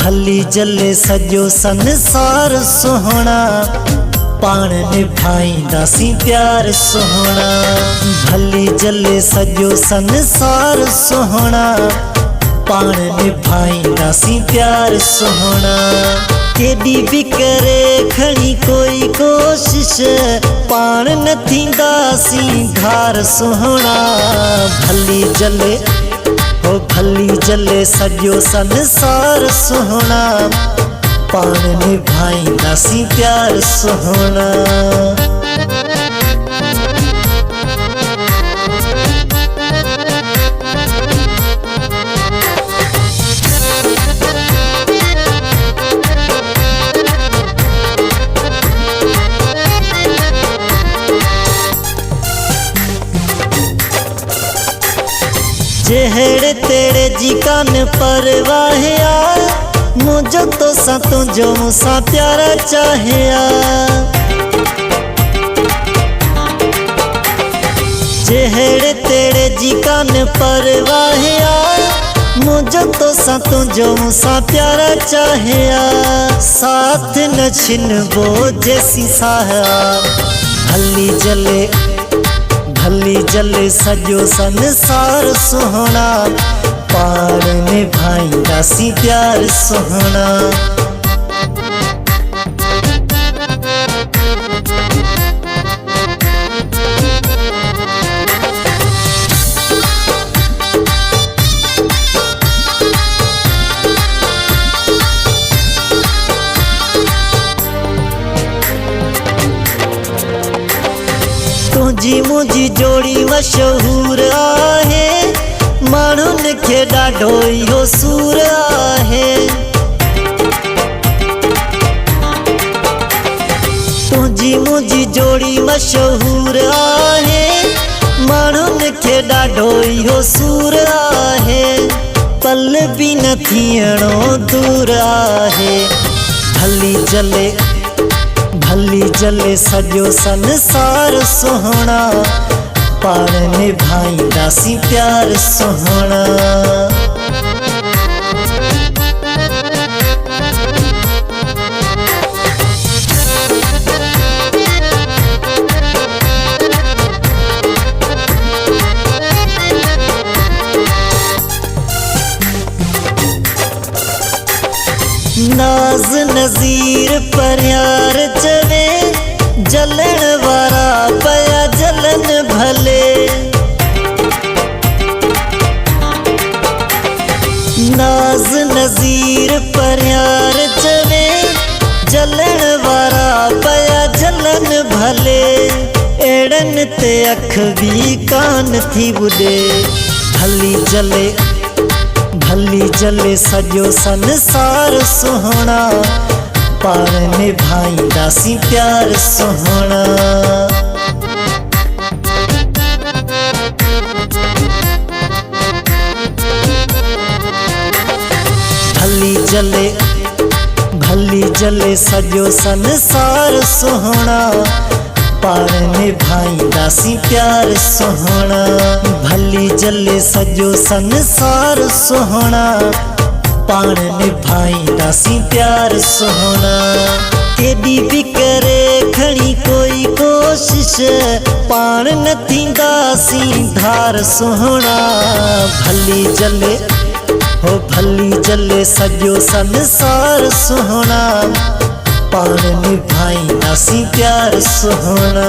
भली जले सजो संसार सोहना, पाण निभाईंदासीं प्यार सोहना। भली जले सजो संसार सोहना, पाण निभाईंदासीं प्यार सोहना। केॾी बि करे खणी कोई कोशिश, पाण न थींदासीं धार सोहना। भली जले भली जले सजो संसार सोहना, पाण निभाईंदासीं प्यार सोहना। जेहड़े तेरे जी कान परवाहिया, मुझो तो सा तुझो मुसा प्यारा चाहिया। जेहड़े तेरे जी कान परवाहिया, मुझो तो सा तुझो मुसा प्यारा चाहिया। साथ न छिनबो जैसी साहा, भली जले सजो संसार सोहना, पाण निभाईंदासीं प्यार सोहना। तुझी मुझी जोड़ी मशहूर आहे, माण्हुनि खे ॾाढो इहो सूर आहे। तुझी मुझी जोड़ी मशहूर आहे, माण्हुनि खे ॾाढो इहो सूर आहे। पल बि न थियणो दूर आहे। भली जले सजो संसार सोहना, पाण निभाईंदासीं प्यार सोहना। नाज नज़ीर प्यार चवे, जलण वारा पया जलन भले। नाज नज़ीर प्यार चवे, जलण वारा पया जलन भले। एड़न ते अख भी कान थी बुॾे। भली जले सजो संसार सोहना, पाण निभाईंदासीं प्यार सोहना। भली जले सजो संसार सोहना, पाण निभाईंदासीं प्यार सोहना। भली जले सजो संसार सोहना, पाण निभाईंदासीं प्यार सोहना। केॾी बि करे खणी कोई कोशिश, पाण न थींदासीं धार सोहना। भली जले सजो संसार सोहना, पाण निभाईंदासीं प्यार सोहना।